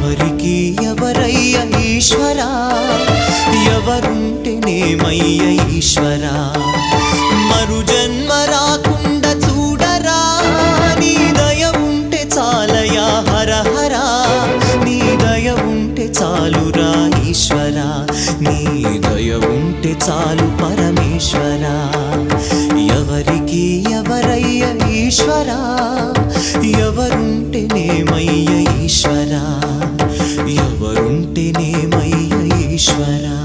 ఎవరికి ఎవరయ్య ఈశ్వరా, ఎవరుంటేనేమయ్య ఈశ్వరా. మరు జన్మ రాకుండా చూడరా, నీ దయ ఉంటే చాలయా హర హరా. నీ దయ ఉంటే చాలురా ఈశ్వరా, నీ దయ ఉంటే చాలు పరమేశ్వరా. ఎవరికి ఎవరయ్య ఈశ్వరా, ఎవరుంటేనేమయ్య ఈశ్వరా, ఎవరుంటేనేమయ్య ఈశ్వరా.